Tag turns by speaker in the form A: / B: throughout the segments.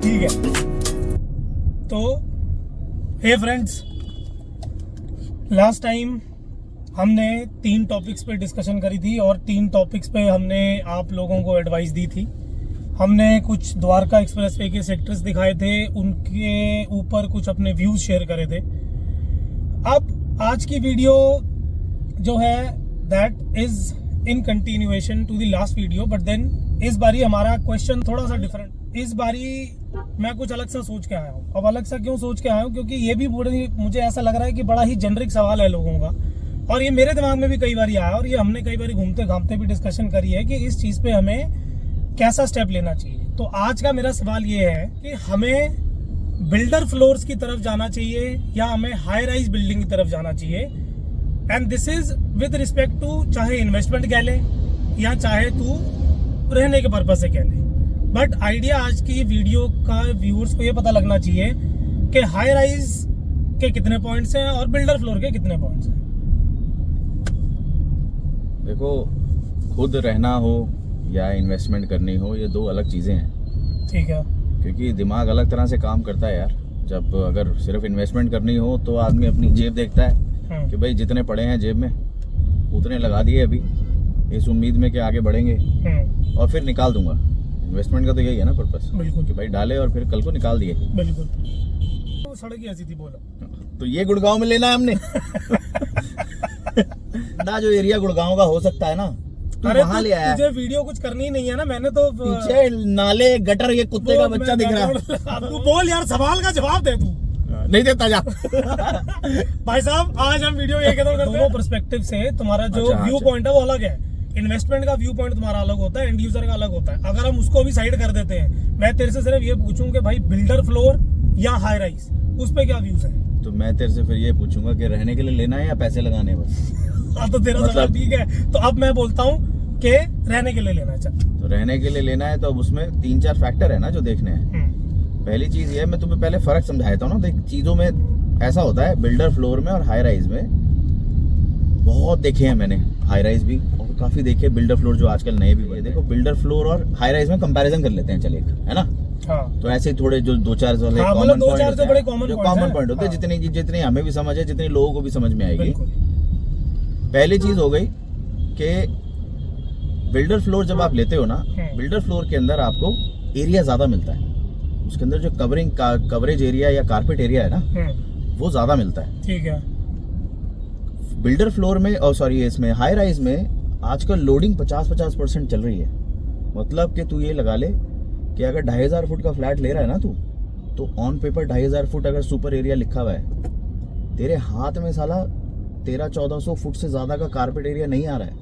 A: ठीक है। तो हे फ्रेंड्स, लास्ट टाइम हमने 3 टॉपिक्स पे डिस्कशन करी थी और 3 टॉपिक्स पे हमने आप लोगों को एडवाइस दी थी। हमने कुछ द्वारका एक्सप्रेसवे के सेक्टर्स दिखाए थे, उनके ऊपर कुछ अपने व्यूज शेयर करे थे। अब आज की वीडियो जो है that is in continuation to the last video, but then इस बारी हमारा क्वेश्चन थोड़ा सा डिफरेंट। इस बारी मैं कुछ अलग सा सोच के आया हूँ। अब अलग सा क्यों सोच के आया हूँ, क्योंकि ये भी मुझे ऐसा लग रहा है कि बड़ा ही जेनरिक सवाल है लोगों का, और ये मेरे दिमाग में भी कई बार आया और ये हमने कई बार घूमते घामते भी डिस्कशन करी है कि इस चीज पे हमें कैसा स्टेप लेना चाहिए। तो आज का मेरा सवाल ये है कि हमें बिल्डर फ्लोर्स की तरफ जाना चाहिए या हमें हाई राइज बिल्डिंग की तरफ जाना चाहिए। And this is with respect to चाहे इन्वेस्टमेंट कह ले या चाहे तू रहने के पर्पज से कह ले, बट आइडिया आज की वीडियो का व्यूअर्स को ये पता लगना चाहिए कि हाई राइज के कितने पॉइंट्स हैं और बिल्डर फ्लोर के कितने पॉइंट्स हैं।
B: देखो, खुद रहना हो या इन्वेस्टमेंट करनी हो, ये 2 अलग चीजें हैं।
A: ठीक है।
B: क्योंकि दिमाग अलग तरह से काम करता है यार। जब अगर सिर्फ इन्वेस्टमेंट करनी हो तो आदमी अपनी जेब देखता है कि भाई जितने पड़े हैं जेब में उतने लगा दिए अभी, इस उम्मीद में कि आगे बढ़ेंगे और फिर निकाल दूंगा। इन्वेस्टमेंट का तो यही है ना पर्पस,
A: बिल्कुल,
B: कि भाई डाले और फिर कल को निकाल दिए।
A: बिल्कुल। तो सड़क ही ऐसी थी, बोलो।
B: तो ये गुड़गांव में लेना है हमने ना, जो एरिया गुड़गांव का हो सकता है ना,
A: अरे
B: वहाँ ले आया।
A: तुझे वीडियो कुछ करनी ही नहीं है ना, मैंने तो
B: पीछे नाले गटर ये कुत्ते का बच्चा दिख रहा है।
A: तू बोल यार, सवाल का जवाब दे तू।
B: नहीं देता जा।
A: भाई साहब, आज हम वीडियो ये कहते हैं दोनों पर्सपेक्टिव से तुम्हारा जो व्यू पॉइंट है वो अलग है। इन्वेस्टमेंट का व्यू पॉइंट तुम्हारा अलग होता है, एंड यूजर का अलग होता है। अगर हम उसको भी साइड कर देते हैं, मैं तेरे से सिर्फ ये पूछूं कि भाई बिल्डर फ्लोर या हाई राइज, उस पे क्या व्यूज है?
B: तो मैं तेरे से फिर ये पूछूंगा कि रहने के लिए लेना है या पैसे लगाने बस।
A: हाँ, तो तेरा सवाल ठीक है। तो अब मैं बोलता हूँ कि रहने के लिए लेना है। चल,
B: तो रहने के लिए लेना है तो अब उसमें 3-4 फैक्टर है ना जो देखने हैं। पहली चीज ये है, मैं तुम्हें पहले फर्क समझाया था ना। देख, चीजों में ऐसा होता है, बिल्डर फ्लोर में और हाई राइज में बहुत देखे हैं मैंने। हाई राइज भी और काफी देखे, बिल्डर फ्लोर जो आजकल नए भी हुए। देखो, बिल्डर फ्लोर और हाई राइज में कंपैरिजन कर लेते हैं, चल एक, है ना।
A: हाँ।
B: तो ऐसे थोड़े जो 2-4 वाले
A: हाँ,
B: कॉमन
A: दो चार
B: पॉइंट
A: तो बड़े कॉमन
B: पॉइंट होते हैं, जितनी हमें भी समझ है, जितने लोगों को भी समझ में आएगी। पहली चीज हो गई कि बिल्डर फ्लोर जब आप लेते हो ना, बिल्डर फ्लोर के अंदर आपको एरिया ज्यादा मिलता है। उसके अंदर जो कवरेज एरिया या कारपेट एरिया है ना, वो ज्यादा मिलता है।
A: ठीक है।
B: बिल्डर फ्लोर में और सॉरी इसमें हाई राइज में आजकल लोडिंग 50% चल रही है। मतलब कि तू ये लगा ले कि अगर 2500 फुट का फ्लैट ले रहा है ना तू, तो ऑन पेपर 2500 फुट अगर सुपर एरिया लिखा हुआ है, तेरे हाथ में साला 1300-1400 फुट से ज्यादा का कारपेट एरिया नहीं आ रहा है।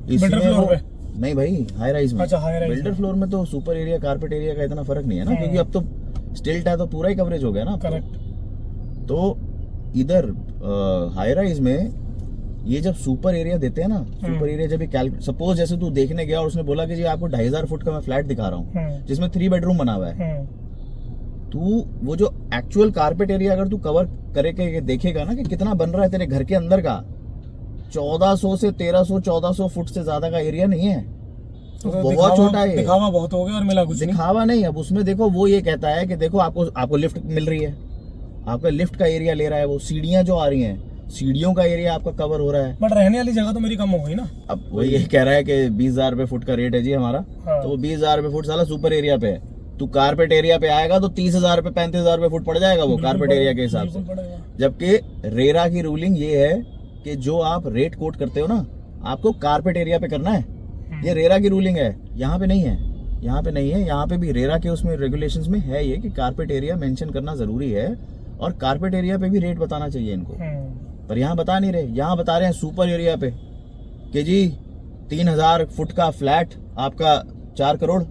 A: बिल्डर फ्लोर पे
B: नहीं भाई, हाई राइज में।
A: अच्छा, हाई राइज
B: बिल्डर फ्लोर में तो सुपर एरिया कारपेट एरिया का इतना फर्क नहीं है ना, क्योंकि अब तो स्टिल्ट है तो पूरा ही कवरेज हो गया ना।
A: करेक्ट।
B: तो इधर हाई राइज में ये जब सुपर एरिया देते हैं ना, सुपर एरिया जब सपोज जैसे तू देखने गया और उसने बोला कि जी आपको 2500 फुट का मैं फ्लैट दिखा रहा हूँ जिसमें 3 बेडरूम बना हुआ है, तू वो जो एक्चुअल कारपेट एरिया अगर तू कवर करके देखेगा ना कि कितना बन रहा है तेरे घर के अंदर का, 1400 से 1300-1400 फुट से ज्यादा का एरिया नहीं है। तो बहुत छोटा है,
A: दिखावा बहुत हो गया और मिला कुछ नहीं।
B: दिखावा नहीं। अब उसमें देखो, वो ये कहता है कि देखो आपको लिफ्ट मिल रही है, आपका लिफ्ट का एरिया ले रहा है, वो सीढ़ियां जो आ रही हैं, सीढ़ियों का एरिया आपका कवर हो रहा है।
A: बट रहने वाली जगह तो मेरी कम हो गई ना।
B: अब वो ये कह रहा है कि 20,000 रुपए फुट का रेट है जी हमारा। हाँ। तो वो 20,000 रुपए फुट साला सुपर एरिया पे है। तू कारपेट एरिया पे आएगा तो 30,000 रुपए 35,000 रुपए फुट पड़ जाएगा वो कारपेट एरिया के हिसाब से। जबकि रेरा की रूलिंग ये है कि जो आप रेट कोट करते हो ना, आपको कारपेट एरिया पे करना है। ये रेरा की रूलिंग है, यहाँ पे नहीं है। यहाँ पे नहीं है, यहाँ पे भी रेरा के उसमें रेगुलेशंस में है ये कि कारपेट एरिया मेंशन करना जरूरी है और कारपेट एरिया पे भी रेट बताना चाहिए इनको। पर यहाँ बता नहीं रहे, यहाँ बता रहे हैं सुपर एरिया पे कि जी 3000 फुट का फ्लैट आपका 4 करोड़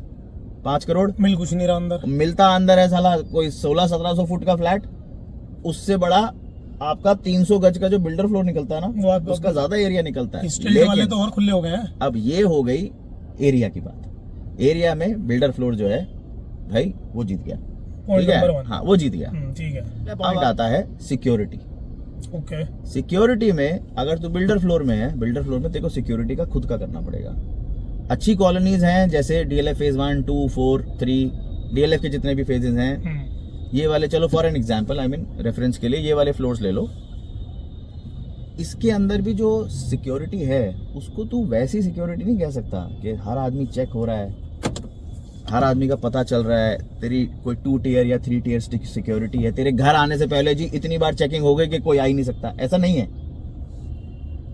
B: 5 करोड़।
A: मिल कुछ नहीं रहा अंदर,
B: मिलता अंदर है साला कोई 1600-1700 फुट का फ्लैट। उससे बड़ा आपका 300 गज का जो बिल्डर फ्लोर निकलता है ना, उसका ज्यादा एरिया निकलता है।
A: स्टिल्ट वाले तो और खुले हो गए हैं।
B: अब ये हो गई एरिया की बात। एरिया में बिल्डर फ्लोर जो है भाई वो जीत गया, ठीक है। हाँ, वो जीत गया,
A: ठीक है।
B: पॉइंट आता है सिक्योरिटी।
A: ओके।
B: सिक्योरिटी में अगर तू बिल्डर फ्लोर में है, बिल्डर फ्लोर में तेरे को सिक्योरिटी का खुद का करना पड़ेगा। अच्छी कॉलोनीज हैं जैसे DLF फेज 1, 2, 4, 3 DLF के जितने भी फेजेस हैं, ये वाले, चलो for an example, I mean reference के लिए ये वाले फ्लोर्स ले लो, इसके अंदर भी जो सिक्योरिटी है उसको तू वैसी सिक्योरिटी नहीं कह सकता कि हर आदमी चेक हो रहा है, हर आदमी का पता चल रहा है, तेरी कोई 2 टियर या 3 टियर सिक्योरिटी है, तेरे घर आने से पहले जी इतनी बार चेकिंग हो गई कि कोई आ ही नहीं सकता, ऐसा नहीं है।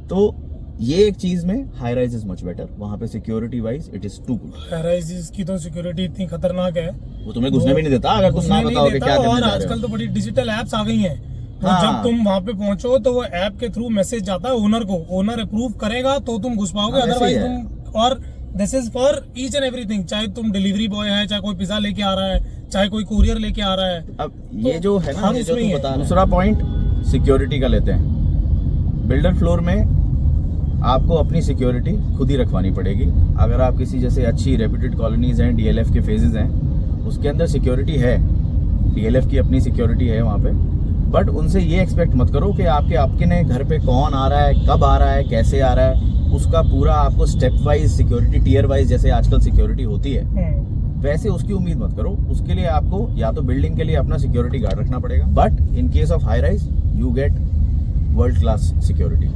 B: तो ये एक चीज में high rise is much better, वहां पे security wise it is too good.
A: High rise की तो सिक्योरिटी इतनी खतरनाक है,
B: वो तुम्हें घुसने भी नहीं देता अगर तुम ना बताओ कि क्या करने जा रहे हो।
A: और आजकल तो बड़ी डिजिटल एप्स आ गई हैं, तो
B: हाँ।
A: जब तुम वहां पे पहुंचो तो वो ऐप के थ्रू मैसेज जाता है ओनर को, ओनर अप्रूव करेगा तो तुम घुस पाओगे,
B: हाँ,
A: अदरवाइज
B: ऐसे ही
A: तुम। और this is for each and everything, चाहे तुम डिलीवरी बॉय है, चाहे कोई पिज्जा लेके आ रहा है, चाहे कोई कुरियर लेके आ रहा है।
B: अब ये जो है ना,
A: हम
B: ये जो
A: उसमें
B: तुम
A: ही
B: बता,
A: हैं।
B: दूसरा पॉइंट सिक्योरिटी का लेते हैं। बिल्डर फ्लोर में आपको अपनी सिक्योरिटी खुद ही रखवानी पड़ेगी। अगर आप किसी जैसे अच्छी रेप्यूटेड कॉलोनीज हैं, DLF के फेजेस हैं, उसके अंदर सिक्योरिटी है, DLF की अपनी सिक्योरिटी है वहाँ पे, बट उनसे ये एक्सपेक्ट मत करो कि आपके घर पे कौन आ रहा है, कब आ रहा है, कैसे आ रहा है, उसका पूरा आपको step wise security, tier wise जैसे आजकल सिक्योरिटी होती है, वैसे उसकी उम्मीद मत करो। उसके लिए आपको या तो बिल्डिंग के लिए अपना सिक्योरिटी गार्ड रखना पड़ेगा, but in case of high rise you get world class security.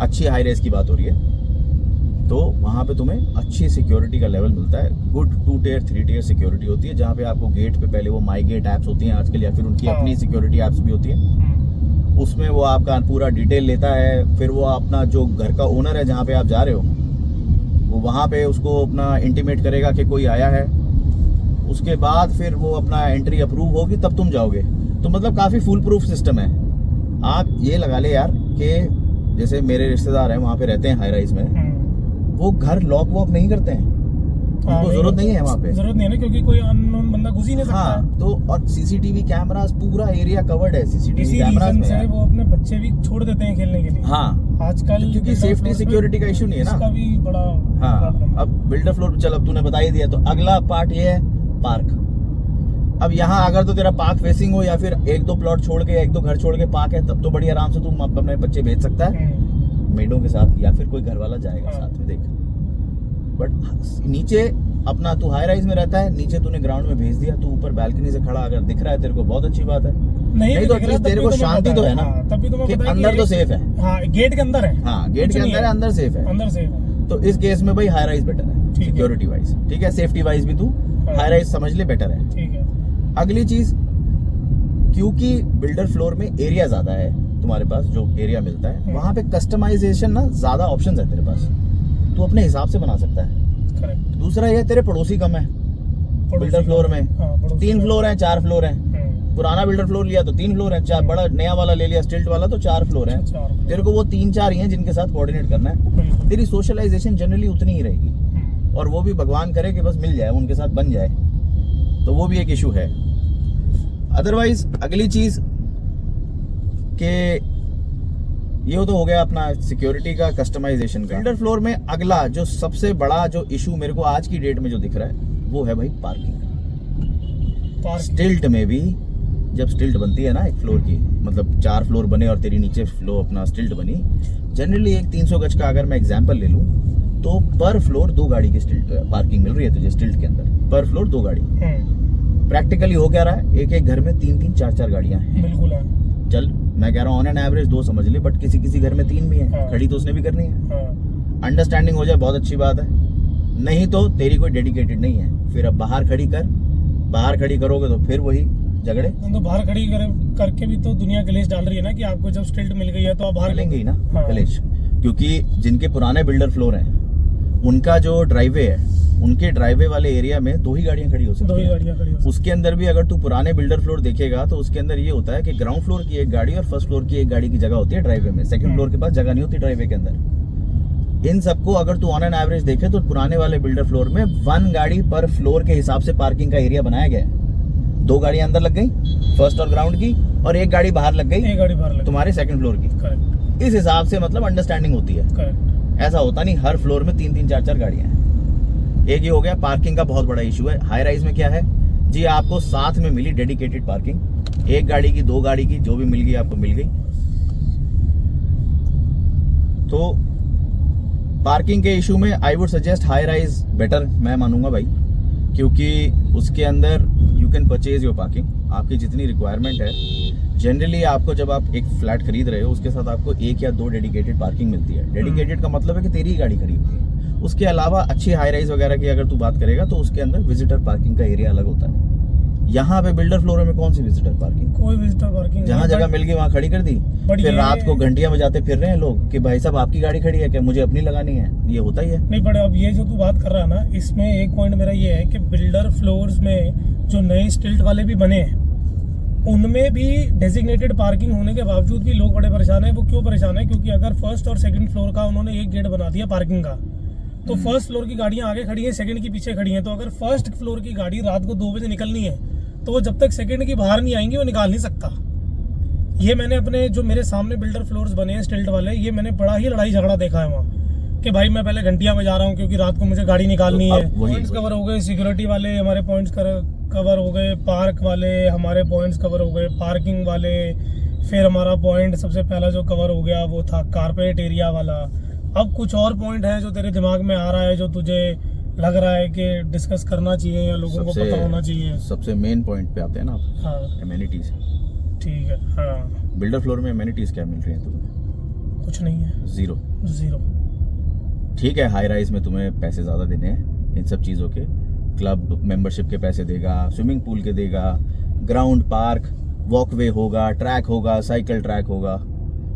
B: अच्छी हाई राइज की बात हो रही है तो वहाँ पे तुम्हें अच्छी सिक्योरिटी का लेवल मिलता है। गुड 2 टियर 3 टियर सिक्योरिटी होती है, जहाँ पे आपको गेट पे पहले वो माई गेट ऐप्स होती हैं आजकल, या फिर उनकी अपनी सिक्योरिटी ऐप्स भी होती हैं, उसमें वो आपका पूरा डिटेल लेता है। फिर वो अपना जो घर का ओनर है जहाँ पे आप जा रहे हो, वो वहाँ पे उसको अपना इंटीमेट करेगा कि कोई आया है, उसके बाद फिर वो अपना एंट्री अप्रूव होगी तब तुम जाओगे। तो मतलब काफ़ी फुल प्रूफ सिस्टम है। आप ये लगा ले यार कि जैसे मेरे रिश्तेदार हैं वहाँ पे रहते हैं हाई राइज में, वो घर लॉक वॉक नहीं करते हैं, उनको जरूरत नहीं है वहाँ पे,
A: जरूरत नहीं है ना, क्योंकि कोई अननोन बंदा घुस ही नहीं सकता।
B: हाँ, तो और CCTV कैमरास, पूरा एरिया कवर्ड है CCTV कैमरास में यार।
A: वो अपने बच्चे भी छोड़ देते हैं खेलने के लिए।
B: हाँ,
A: आजकल
B: क्योंकि सेफ्टी सिक्योरिटी का इशू नहीं है ना,
A: इसका भी बड़ा
B: हाँ।
A: प्रॉब्लम है।
B: अब बिल्डर फ्लोर, चल अब तूने बता ही दिया, तो अगला पार्ट ये है पार्क। अब यहाँ अगर तो तेरा पार्क फेसिंग हो, या फिर 1-2 प्लॉट छोड़ के, 1-2 घर छोड़ के पार्क है, तब तो बड़ी आराम से तुम अपने बच्चे भेज सकता है मेडों के साथ, या फिर कोई घर वाला जाएगा साथ में, देख। बट नीचे अपना तू हाई राइज में रहता है, नीचे तूने ग्राउंड में भेज दिया, तू ऊपर बालकनी से खड़ा अगर दिख रहा है तेरे को, बहुत अच्छी बात है। नहीं तो एटलीस्ट तेरे को शांति तो है ना, कि अंदर तो सेफ है।
A: हाँ, गेट के अंदर है।
B: हाँ, गेट के अंदर है, अंदर सेफ है,
A: अंदर सेफ है।
B: तो इस केस में भाई हाई राइज बेटर है सिक्योरिटी वाइज, ठीक है। सेफ्टी वाइज भी तू हाई राइज समझ ले, बेटर है, ठीक है। अगली चीज, क्योंकि बिल्डर फ्लोर में एरिया ज्यादा है, तुम्हारे पास जो एरिया मिलता है वहां पे कस्टमाइजेशन ना ज्यादा ऑप्शंस है तेरे पास, तू अपने हिसाब से बना सकता है। करेक्ट। दूसरा ये, तेरे पड़ोसी कम है बिल्डर फ्लोर में। 3 फ्लोर है, 4 फ्लोर है। पुराना बिल्डर फ्लोर लिया तो 3 फ्लोर है, 4 बड़ा नया वाला ले लिया स्टिल्ट वाला तो 4 फ्लोर है। तेरे को वो 3-4 ही हैं जिनके साथ कोऑर्डिनेट करना है। तेरी सोशलाइजेशन जनरली उतनी ही रहेगी, और वो भी भगवान करे कि बस मिल जाए, उनके साथ बन जाए, तो वो भी एक इशू है। अदरवाइज अगली चीज के ये तो हो गया अपना सिक्योरिटी का, कस्टमाइजेशन का। बिल्डर फ्लोर में अगला जो सबसे बड़ा जो इशू मेरे को आज की डेट में जो दिख रहा है वो है भाई पार्किंग। स्टिल्ट में भी जब स्टिल्ट बनती है ना एक फ्लोर की, मतलब 4 फ्लोर बने और तेरी नीचे फ्लोर अपना स्टिल्ट बनी, जनरली एक 300 गज का अगर मैं एग्जांपल ले लूं तो पर फ्लोर 2 गाड़ी की स्टिल्ट पार्किंग मिल रही है तुझे स्टिल्ट के अंदर, पर फ्लोर 2 गाड़ी। प्रैक्टिकली हो क्या रहा है, एक घर में 3-3 4-4 गाड़ियां हैं। बिल्कुल है। चल मैं कह रहा हूँ ऑन एन एवरेज 2 समझ ले, बट किसी घर में 3 भी है। हाँ। खड़ी तो उसने भी करनी है। अंडरस्टैंडिंग हो जाए बहुत अच्छी बात है, नहीं तो तेरी कोई डेडिकेटेड नहीं है, फिर अब बाहर खड़ी कर, बाहर खड़ी करोगे तो फिर वही झगड़े। तो बाहर खड़ी करके भी तो दुनिया कलेश डाल रही है ना, कि आपको जब स्टिल्ट मिल गई है तो आप बाहर लेंगे ही ना। हाँ। कलेश, क्योंकि जिनके पुराने बिल्डर फ्लोर हैं उनका जो ड्राइवे है, उनके ड्राइवे वाले एरिया में 2 ही गाड़ियां खड़ी हो सकती हैं। 2 ही गाड़ियां खड़ी हो सकती हैं। उसके अंदर भी अगर तू पुराने बिल्डर फ्लोर देखेगा तो उसके अंदर ये होता है कि ग्राउंड फ्लोर की एक गाड़ी और फर्स्ट फ्लोर की एक गाड़ी की जगह होती है ड्राइवे में, सेकंड फ्लोर के पास जगह नहीं होती ड्राइवे के अंदर। इन सबको अगर तू ऑन एन एवरेज देखे तो पुराने वाले बिल्डर फ्लोर में 1 गाड़ी पर फ्लोर के हिसाब से पार्किंग का एरिया बनाया गया है। 2 गाड़ियां अंदर लग गई फर्स्ट और ग्राउंड की, और 1 गाड़ी बाहर लग गई, 1 गाड़ी बाहर तुम्हारे सेकंड फ्लोर की। करेक्ट। इस हिसाब से मतलब अंडरस्टैंडिंग होती है। करेक्ट। ऐसा होता नहीं हर फ्लोर में 3-3 4-4 गाड़ियां हैं। एक ही हो गया, पार्किंग का बहुत बड़ा इशू है। हाई राइज में क्या है जी, आपको साथ में मिली डेडिकेटेड पार्किंग, 1 गाड़ी की 2 गाड़ी की जो भी मिल गई आपको मिल गई। तो पार्किंग के इशू में I would suggest high rise better, मैं मानूंगा भाई। क्योंकि उसके अंदर you can purchase your parking, आपकी जितनी रिक्वायरमेंट है। जनरली आपको जब आप एक फ्लैट खरीद रहे हो उसके साथ आपको 1 या 2 डेडिकेटेड पार्किंग मिलती है। डेडिकेटेड का मतलब है कि तेरी ही गाड़ी खड़ी हुई है। उसके अलावा अच्छी हाई राइज वगैरह की अगर तू बात करेगा तो उसके अंदर विजिटर पार्किंग का एरिया अलग होता है। यहाँ पे बिल्डर फ्लोर में कौन सी विजिटर पार्किंग,
A: कोई विजिटर पार्किंग
B: जहाँ जगह मिल गई वहाँ खड़ी कर दी। फिर रात को घंटियां बजाते फिर रहे हैं लोग कि भाई साहब आपकी गाड़ी खड़ी है क्या, मुझे अपनी लगानी है। ये होता ही है।
A: नहीं बट अब ये जो तू बात कर रहा है ना, इसमें एक पॉइंट मेरा ये है कि बिल्डर फ्लोर्स में जो नए स्टिल्ट वाले भी बने हैं उनमें भी डेजिग्नेटेड पार्किंग होने के बावजूद भी लोग बड़े परेशान हैं। वो क्यों परेशान है? क्योंकि अगर फर्स्ट और सेकंड फ्लोर का उन्होंने एक गेट बना दिया पार्किंग का, तो फर्स्ट फ्लोर की गाड़ियां आगे खड़ी हैं, सेकंड की पीछे खड़ी हैं। तो अगर फर्स्ट फ्लोर की गाड़ी रात को 2 बजे निकलनी है तो वो जब तक सेकंड की बाहर नहीं आएंगी वो निकाल नहीं सकता। ये मैंने अपने जो मेरे सामने बिल्डर फ्लोर्स बने हैं स्टिल्ट वाले, ये मैंने बड़ा ही लड़ाई झगड़ा देखा है वहाँ कि भाई मैं पहले घंटियां बजा रहा हूँ क्योंकि रात को मुझे गाड़ी निकालनी है। पॉइंट्स कवर हो गए, सिक्योरिटी वाले हमारे पॉइंट्स कवर हो गए, पार्क वाले हमारे पॉइंट्स कवर हो गए, पार्किंग वाले। फिर हमारा पॉइंट सबसे पहला जो कवर हो गया वो था कारपेट एरिया वाला। अब कुछ और पॉइंट है जो तेरे दिमाग में आ रहा है जो तुझे लग रहा है कि डिस्कस करना चाहिए या लोगों को पता होना चाहिए?
B: सबसे मेन पॉइंट पे आते हैं ना आप।
A: हाँ
B: एमेनिटीज।
A: ठीक है। हाँ
B: बिल्डर फ्लोर में एमेनिटीज क्या मिल रही हैं तुम्हें?
A: कुछ नहीं है,
B: जीरो। ठीक है, हाई राइज में तुम्हें पैसे ज्यादा देने हैं इन सब चीजों के, क्लब मेंबरशिप के पैसे देगा, स्विमिंग पूल के देगा, ग्राउंड पार्क वॉकवे होगा, ट्रैक होगा, साइकिल ट्रैक होगा,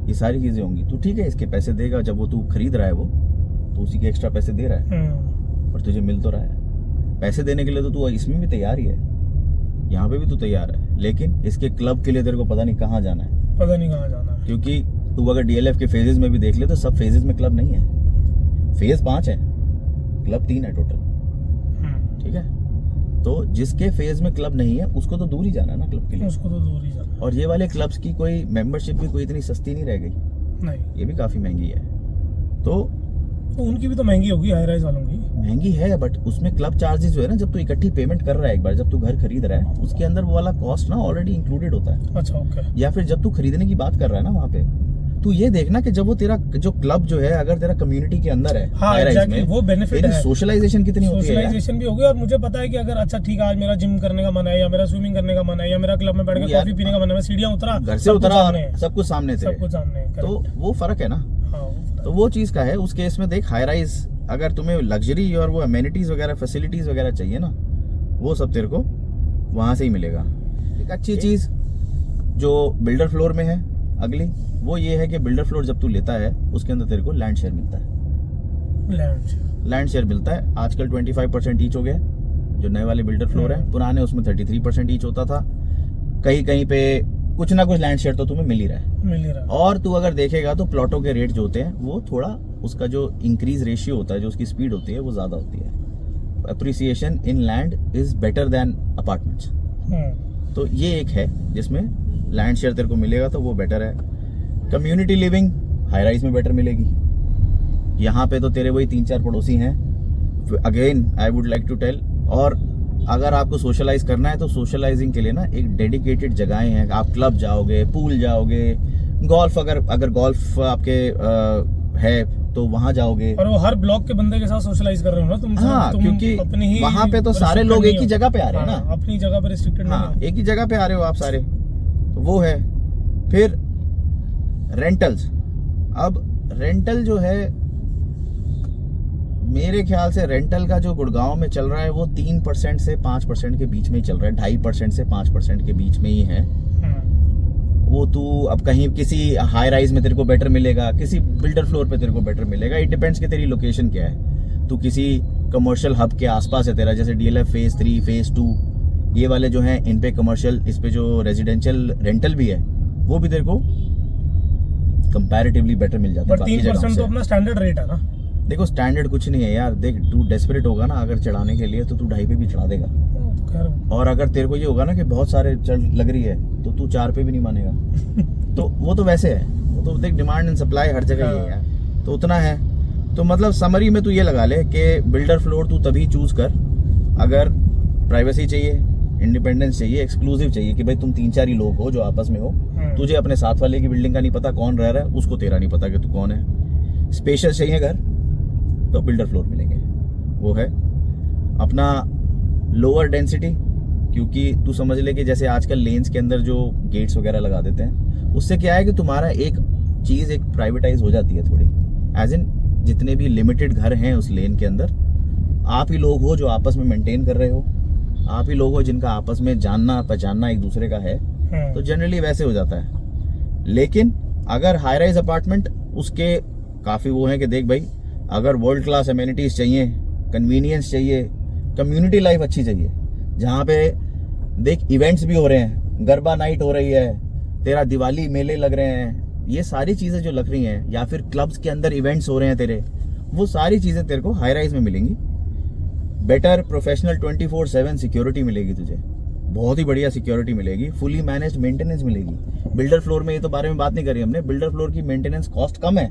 B: ये सारी चीजें होंगी। तो ठीक है इसके पैसे देगा, जब वो तू खरीद रहा है वो तो उसी के एक्स्ट्रा पैसे दे रहा है और तुझे मिल तो रहा है। पैसे देने के लिए तो तू इसमें भी तैयार ही है, यहाँ पे भी तू तैयार है, लेकिन इसके क्लब के लिए तेरे को पता नहीं कहाँ जाना है।
A: पता नहीं कहाँ जाना है,
B: क्योंकि तू अगर डीएलएफ के फेजेस में भी देख ले तो सब फेजेस में क्लब नहीं है। फेज 5 है, क्लब 3 है टोटल। ठीक है, तो जिसके फेज में क्लब नहीं है उसको तो दूर ही जाना है ना क्लब के लिए,
A: उसको तो दूर ही जाना।
B: और ये वाले क्लब्स की कोई मेंबरशिप भी कोई इतनी सस्ती नहीं रह गई,
A: नहीं
B: ये भी काफी महंगी है। तो
A: उनकी भी तो महंगी होगी, हाई राइज वालों की
B: महंगी है, बट उसमें क्लब चार्जेस जो है ना, जब तू इकट्ठी पेमेंट कर रहा है एक बार, जब तू घर खरीद रहा है उसके अंदर वो वाला कॉस्ट ना ऑलरेडी इंक्लूडेड होता है।
A: अच्छा ओके।
B: या फिर जब तू खरीदने की बात कर रहा है ना वहाँ पे, तू ये देखना कि जब वो तेरा जो क्लब जो है अगर तेरा कम्युनिटी के अंदर है,
A: हाँ एग्जैक्टली, वो बेनिफिट है।
B: सोशलाइजेशन कितनी होती है,
A: सोशलाइजेशन भी होगी। और मुझे पता है कि अगर अच्छा ठीक है आज मेरा जिम करने का मन है या मेरा स्विमिंग करने का मन है या मेरा क्लब में बैठ के कॉफी पीने का मन है, मैं सीढ़ियां उतरा,
B: घर से उतरा, सब कुछ सामने थे,
A: सब कुछ सामने,
B: तो वो फर्क है ना।
A: हाँ,
B: तो वो चीज का है। उस केस में देख, हाई राइज अगर तुम्हें लग्जरी और वो अमेनिटीज वगैरह फैसिलिटीज वगैरह चाहिए ना, वो सब तेरे को वहां से ही मिलेगा। एक अच्छी चीज जो बिल्डर फ्लोर में है अगली, वो ये है कि बिल्डर फ्लोर जब तू लेता है उसके अंदर तेरे को लैंड शेयर मिलता है। लैंड शेयर मिलता है आजकल 25% ईच हो गया, जो नए वाले बिल्डर फ्लोर है। पुराने उसमें 33% ईच होता था। कहीं कहीं पे कुछ ना कुछ लैंड शेयर तो तुम्हें मिल ही रहा है। और तू अगर देखेगा तो प्लॉटों के रेट जो होते हैं वो थोड़ा, उसका जो इंक्रीज रेशियो होता है, जो उसकी स्पीड होती है वो ज्यादा होती है। Appreciation in land is better than apartments. तो ये एक है जिसमें लैंड शेयर तेरे को मिलेगा तो वो बेटर है। कम्युनिटी लिविंग हाई राइज में बेटर मिलेगी। यहाँ पे तो तेरे वही 3-4 पड़ोसी हैं। Again I would like to tell, और अगर आपको सोशलाइज करना है तो सोशलाइजिंग के लिए ना एक डेडिकेटेड जगहें हैं। आप क्लब जाओगे, पूल जाओगे, गोल्फ अगर गोल्फ आपके है तो वहां जाओगे।
A: और वो हर ब्लॉक के बंदे के साथ सोशलाइज कर रहे हो ना तुम।
B: हाँ, क्योंकि वहां पे तो सारे लोग एक ही जगह पे आ रहे हैं ना,
A: अपनी जगह पे रिस्ट्रिक्टेड नहीं है।
B: एक ही जगह पे आ रहे हो आप सारे, तो वो है। फिर रेंटल्स। अब रेंटल जो है, मेरे ख्याल से रेंटल का जो गुड़गांव में चल रहा है वो 3% से 5% के बीच में ही चल रहा है। 2.5% से 5% के बीच में ही है। वो तू अब कहीं किसी हाई राइज में तेरे को बेटर मिलेगा, किसी बिल्डर फ्लोर पे तेरे को बेटर मिलेगा। इट डिपेंड्स कि तेरी लोकेशन क्या है। तू किसी कमर्शियल हब के आसपास है तेरा, जैसे डीएलएफ फेज 3, फेज 2, ये वाले जो हैं इन पे कमर्शियल, इस पे जो रेजिडेंशियल रेंटल भी है वो भी तेरे को कंपैरेटिवली बेटर मिल जाता है।
A: 3% तो अपना स्टैंडर्ड रेट है ना।
B: देखो स्टैंडर्ड कुछ नहीं है यार। देख, तू डेस्परेट होगा ना अगर चढ़ाने के लिए तो तू 2.5 पे भी चढ़ा देगा। और अगर तेरे को ये होगा ना कि बहुत सारे चढ़ लग रही है तो तू 4 पे भी नहीं मानेगा। तो वो तो वैसे है, वो तो देख डिमांड एंड सप्लाई हर जगह ये है, तो उतना है। तो मतलब समरी में तू ये लगा ले कि बिल्डर फ्लोर तू तभी चूज कर अगर प्राइवेसी चाहिए, इंडिपेंडेंस चाहिए, एक्सक्लूसिव चाहिए कि भाई तुम 3-4 ही लोग हो जो आपस में हो। तुझे अपने साथ वाले की बिल्डिंग का नहीं पता कौन रह रहा है, उसको तेरा नहीं पता कि तू कौन है। स्पेशियस चाहिए घर तो बिल्डर फ्लोर मिलेंगे। वो है अपना लोअर डेंसिटी, क्योंकि तू समझ ले कि जैसे आजकल लेन्स के अंदर जो गेट्स वगैरह लगा देते हैं, उससे क्या है कि तुम्हारा एक चीज़ एक प्राइवेटाइज हो जाती है थोड़ी, एज इन जितने भी लिमिटेड घर हैं उस लेन के अंदर आप ही लोग हो जो आपस में मेंटेन कर रहे हो, आप ही लोग हो जिनका आपस में जानना पहचानना एक दूसरे का है, तो जनरली वैसे हो जाता है। लेकिन अगर हाई राइज अपार्टमेंट, उसके काफ़ी वो हैं कि देख भाई, अगर वर्ल्ड क्लास एमिनिटीज़ चाहिए, कन्वीनियंस चाहिए, कम्युनिटी लाइफ अच्छी चाहिए, जहाँ पे देख इवेंट्स भी हो रहे हैं, गरबा नाइट हो रही है, तेरा दिवाली मेले लग रहे हैं, ये सारी चीज़ें जो लग रही हैं, या फिर क्लब्स के अंदर इवेंट्स हो रहे हैं तेरे, वो सारी चीज़ें तेरे को हाई राइज में मिलेंगी। बेटर प्रोफेशनल 24/7 सिक्योरिटी मिलेगी तुझे, बहुत ही बढ़िया सिक्योरिटी मिलेगी, फुली मैनेज्ड मेंटेनेंस मिलेगी। बिल्डर फ्लोर में ये तो बारे में बात नहीं करी हमने, बिल्डर फ्लोर की मेंटेनेंस कॉस्ट कम है,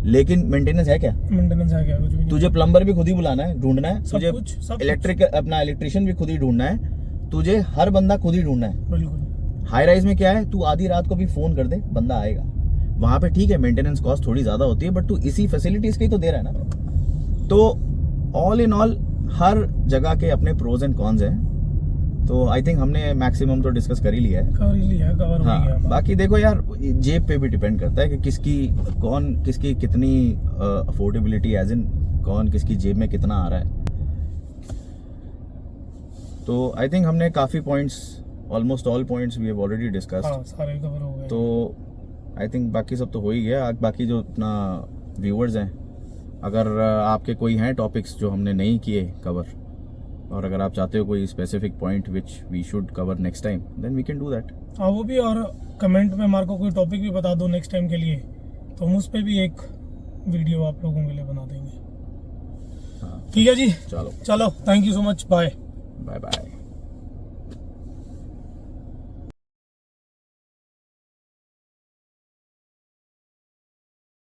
B: लेकिन मेंटेनेंस है क्या?
A: मेंटेनेंस है क्या? कुछ भी नहीं।
B: तुझे प्लम्बर भी खुद ही बुलाना है, ढूंढना है, तुझे अपना इलेक्ट्रिशियन भी खुद ही ढूंढना है, तुझे हर बंदा खुद ही ढूंढना है।
A: बिल्कुल।
B: हाई राइज में क्या है, तू आधी रात को भी फोन कर दे, बंदा आएगा। वहां पे ठीक है मेंटेनेंस कॉस्ट थोड़ी ज्यादा होती है, बट तू इसी फैसिलिटीज के ही तो दे रहा है ना। तो ऑल इन ऑल हर जगह के अपने प्रोज एंड कॉन्स हैं। तो आई थिंक हमने मैक्सिमम तो डिस्कस कर ही लिया है,
A: कवर हो गया।
B: बाकी देखो यार, जेब पे भी डिपेंड करता है कि किसकी कितनी अफोर्डेबिलिटी, एज इन कौन किसकी जेब में कितना आ रहा है। तो आई थिंक हमने काफी points, almost all points we have already discussed,
A: सारे कवर हो गए।
B: तो आई थिंक बाकी सब तो हो ही गया। बाकी जो अपना व्यूअर्स हैं, अगर आपके कोई हैं टॉपिक्स जो हमने नहीं किए कवर, और अगर आप चाहते हो कोई specific point which we should cover next time, then we can do that.
A: हाँ वो भी, और कमेंट में मार्को कोई टॉपिक भी बता दो नेक्स्ट टाइम के लिए, तो हम उस पर भी एक वीडियो आप लोगों के लिए बना देंगे।
B: हाँ
A: ठीक है जी,
B: चलो
A: thank you so much, bye
B: bye bye.